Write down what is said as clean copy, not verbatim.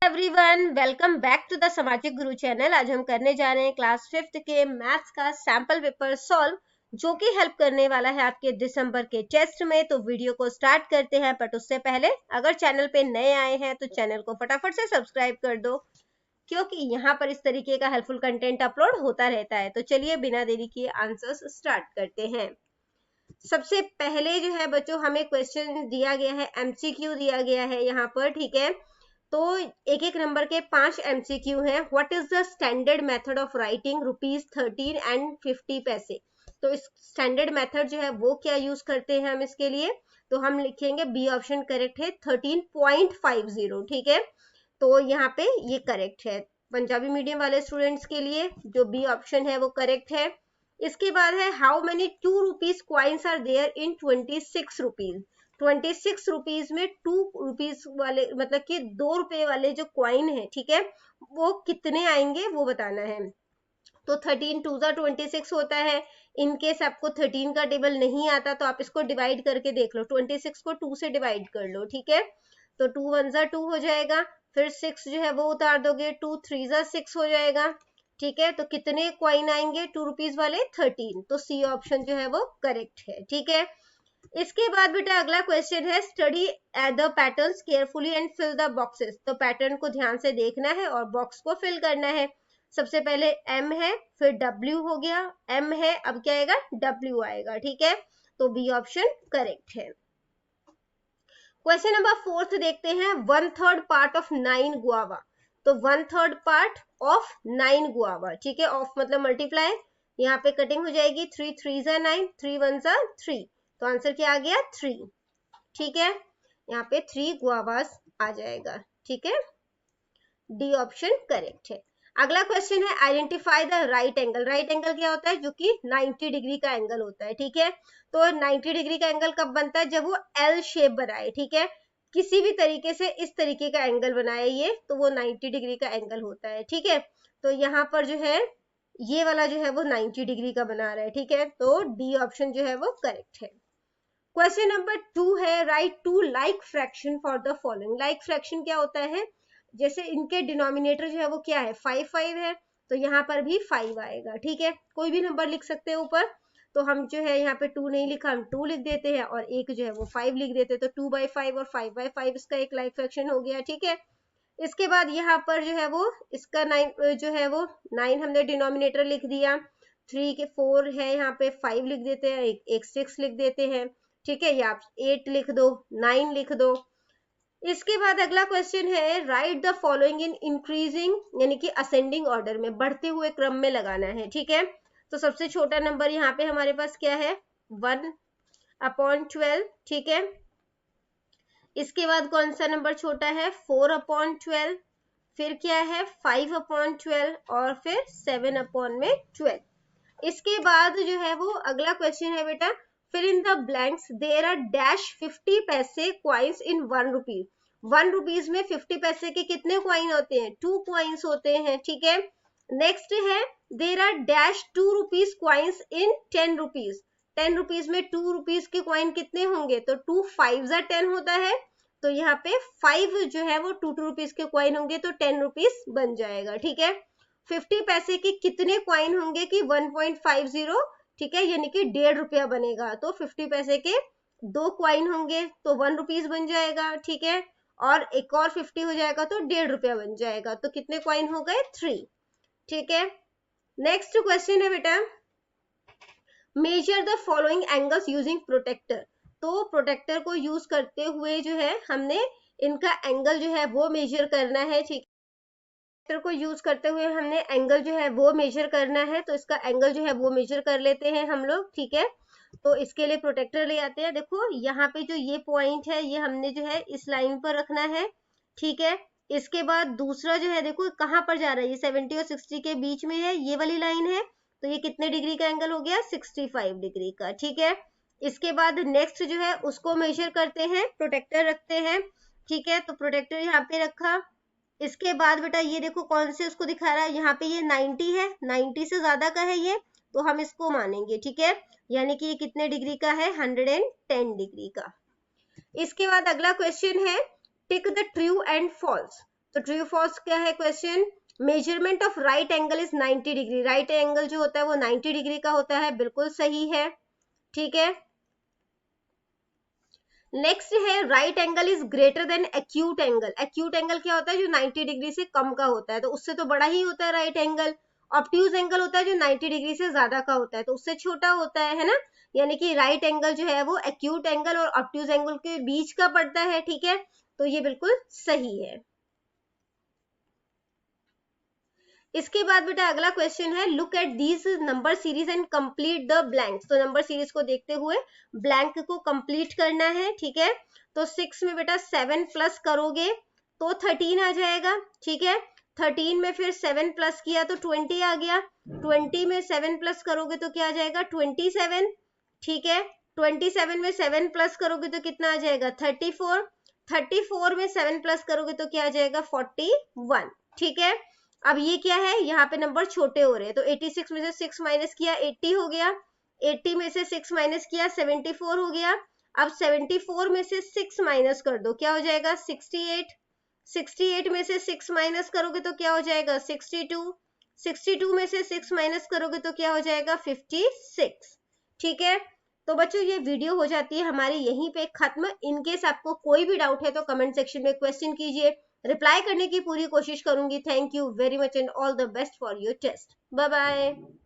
Everyone, welcome back to the Samajik Guru channel. आज हम करने जा रहे हैं क्लास 5th के मैथ्स का सैंपल पेपर सॉल्व, जो कि हेल्प करने वाला है आपके दिसंबर के टेस्ट में। तो वीडियो को स्टार्ट करते हैं, बट उससे पहले अगर चैनल पे नए आए हैं तो चैनल को फटाफट से सब्सक्राइब कर दो, क्योंकि यहाँ पर इस तरीके का हेल्पफुल कंटेंट अपलोड होता रहता है। तो चलिए बिना देरी किए आंसर्स स्टार्ट करते हैं। सबसे पहले जो है बच्चों, हमें क्वेश्चन दिया गया है, एमसीक्यू दिया गया है यहाँ पर, ठीक है। तो एक एक नंबर के 5 एमसीक्यू हैं। What is the standard method of writing ₹13 and 50 पैसे। तो इस स्टैंडर्ड मेथड जो है वो क्या यूज करते हैं हम इसके लिए, तो हम लिखेंगे बी ऑप्शन करेक्ट है, 13.50, ठीक है। तो यहाँ पे ये करेक्ट है पंजाबी मीडियम वाले स्टूडेंट्स के लिए, जो बी ऑप्शन है वो करेक्ट है। इसके बाद है, how many ₹2 coins are there in ₹26। 26 rupees में ₹2 वाले, मतलब कि ₹2 वाले जो कॉइन है, ठीक है, वो कितने आएंगे वो बताना है। तो 13 2 26 होता है। इनकेस आपको 13 का टेबल नहीं आता तो आप इसको डिवाइड करके देख लो, 26 को 2 से डिवाइड कर लो, ठीक है। तो 2 1 2 हो जाएगा, फिर 6 जो है वो उतार दोगे, 2 3 6 हो जाएगा, ठीक है। तो कितने कॉइन आएंगे ₹2 वाले? 13। तो सी ऑप्शन जो है वो करेक्ट है, ठीक है। इसके बाद बेटा अगला क्वेश्चन है, study the patterns carefully and fill the boxes. तो पैटर्न को ध्यान से देखना है और बॉक्स को फिल करना है। सबसे पहले एम है, फिर डब्ल्यू हो गया, एम है, अब क्या आएगा? डब्ल्यू आएगा, ठीक है। तो बी ऑप्शन करेक्ट है। क्वेश्चन नंबर 4 देखते हैं, 1/3 पार्ट ऑफ 9 गुआवा। तो 1/3 पार्ट ऑफ 9 गुआवा, ठीक है। ऑफ मतलब मल्टीप्लाई, यहाँ पे कटिंग हो जाएगी, 3 3 9, 3 1 3। तो आंसर क्या आ गया? 3, ठीक है। यहाँ पे 3 गुआवास आ जाएगा, ठीक है। डी ऑप्शन करेक्ट है। अगला क्वेश्चन है, identify the right angle. Right angle क्या होता है? जो कि 90 डिग्री का एंगल होता है, ठीक है। तो 90 डिग्री का एंगल कब बनता है? जब वो एल शेप बनाए, ठीक है। किसी भी तरीके से इस तरीके का एंगल बनाए ये, तो वो 90 डिग्री का एंगल होता है, ठीक है। तो यहाँ पर जो है ये वाला जो है वो 90 डिग्री का बना रहा है, ठीक है। तो डी ऑप्शन जो है वो करेक्ट है। क्वेश्चन नंबर 2 है, right 2 like fraction for the following. Like fraction क्या होता है? जैसे इनके डिनोमिनेटर जो है वो क्या है? 5 5 है, तो यहाँ पर भी 5 आएगा, ठीक है। कोई भी नंबर लिख सकते हैं ऊपर, तो हम जो है यहाँ पे 2 नहीं लिखा, हम 2 लिख देते हैं, और एक जो है वो 5 लिख देते हैं। तो 2/5 और 5/5 इसका एक लाइक फ्रैक्शन हो गया, ठीक है। इसके बाद यहाँ पर जो है वो इसका 9 जो है वो 9 हमने डिनोमिनेटर लिख दिया, 3 के 4 है, यहाँ पे 5 लिख देते हैं, एक 6 लिख देते हैं, ठीक है। या आप 8 लिख दो, 9 लिख दो। इसके बाद अगला क्वेश्चन है, right the following in increasing यानी कि असेंडिंग ऑर्डर में, बढ़ते हुए क्रम में लगाना है, ठीक है। तो सबसे छोटा नंबर यहाँ पे हमारे पास क्या है? 1/12, ठीक है। इसके बाद कौन सा नंबर छोटा है? 4/12। फिर क्या है? 5/12, और फिर 7/12। इसके बाद जो है वो अगला क्वेश्चन है बेटा, fill in the blanks, there are dash 50 पैसे क्वाइंस इन ₹1। ₹1 में 50 पैसे के कितने क्वाइन होते हैं? 2 क्वाइंस होते हैं, ठीक है। नेक्स्ट है, there are dash ₹2 coins in ₹10। ₹10 में ₹2 के क्वाइन कितने होंगे? तो 2 5 10 होता है, तो यहाँ पे 5 जो है वो ₹2 के क्वाइन होंगे, तो ₹10 बन जाएगा, ठीक है। 50 पैसे के कितने क्वाइन होंगे कि 1.50, ठीक है, यानी कि ₹1.5 बनेगा। तो 50 पैसे के 2 क्वाइन होंगे तो ₹1 बन जाएगा, ठीक है। और एक और 50 हो जाएगा तो ₹1.5 बन जाएगा। तो कितने क्वाइन हो गए? 3, ठीक है। नेक्स्ट क्वेश्चन है बेटा, measure the following angles using protractor. तो प्रोटेक्टर को यूज करते हुए जो है हमने इनका एंगल जो है वो मेजर करना है, ठीक है। को यूज करते हुए हमने एंगल जो है वो मेजर करना है, तो इसका एंगल जो है वो मेजर कर लेते हैं हम लोग, ठीक है। तो इसके लिए प्रोटेक्टर ले आते हैं। देखो यहाँ पे जो ये पॉइंट है ये हमने जो है इस लाइन पर रखना है, ठीक है। इसके बाद दूसरा जो है, देखो कहाँ पर जा रहा है, ये 70 और 60 के बीच में है, ये वाली लाइन है। तो ये कितने डिग्री का एंगल हो गया? 65 डिग्री का, ठीक है। इसके बाद नेक्स्ट जो है उसको मेजर करते हैं, प्रोटेक्टर रखते हैं, ठीक है। तो प्रोटेक्टर यहाँ पे रखा। इसके बाद बेटा ये देखो कौन से उसको दिखा रहा है, यहाँ पे ये 90 है, 90 से ज्यादा का है ये, तो हम इसको मानेंगे, ठीक है। यानी कि ये कितने डिग्री का है? 110 डिग्री का। इसके बाद अगला क्वेश्चन है, tick the true and false. तो ट्रू फॉल्स क्या है question? Measurement of right angle is 90 degree, right angle जो होता है वो 90 डिग्री का होता है, बिल्कुल सही है, ठीक है। नेक्स्ट है right angle is greater than acute angle, acute angle क्या होता है? जो 90 डिग्री से कम का होता है, तो उससे तो बड़ा ही होता है राइट एंगल। ऑब्ट्यूज एंगल होता है जो 90 डिग्री से ज्यादा का होता है, तो उससे छोटा होता है ना, यानी कि राइट एंगल जो है वो एक्यूट एंगल और ऑब्ट्यूज एंगल के बीच का पड़ता है, ठीक है, तो ये बिल्कुल सही है। इसके बाद बेटा अगला क्वेश्चन है, look at these number series and complete the blanks, तो नंबर सीरीज को देखते हुए ब्लैंक को कंप्लीट करना है, ठीक है। तो 6 में बेटा 7 प्लस करोगे तो 13 आ जाएगा, ठीक है। 13 में फिर 7 प्लस किया तो 20 आ गया, 20 में 7 प्लस करोगे तो क्या आ जाएगा? 27, ठीक है। 27 में 7 प्लस करोगे तो कितना आ जाएगा? 34, 34 में 7 प्लस करोगे तो क्या आ जाएगा? 41, ठीक है। अब ये क्या है? यहाँ पे नंबर छोटे हो रहे हैं, तो 86 में से 6 माइनस किया 80 हो गया, 80 में से 6 माइनस किया 74 हो गया। अब 74 में से 6 माइनस कर दो, क्या हो जाएगा? 68, 68 में से 6 माइनस करोगे तो क्या हो जाएगा? 62, 62 में से 6 माइनस करोगे तो क्या हो जाएगा? 56, ठीक है। तो बच्चों ये वीडियो हो जाती है हमारी यहीं पे खत्म। इनकेस आपको कोई भी डाउट है तो कमेंट सेक्शन में क्वेश्चन कीजिए, रिप्लाई करने की पूरी कोशिश करूंगी। Thank you very much and all the best for your test. Bye bye.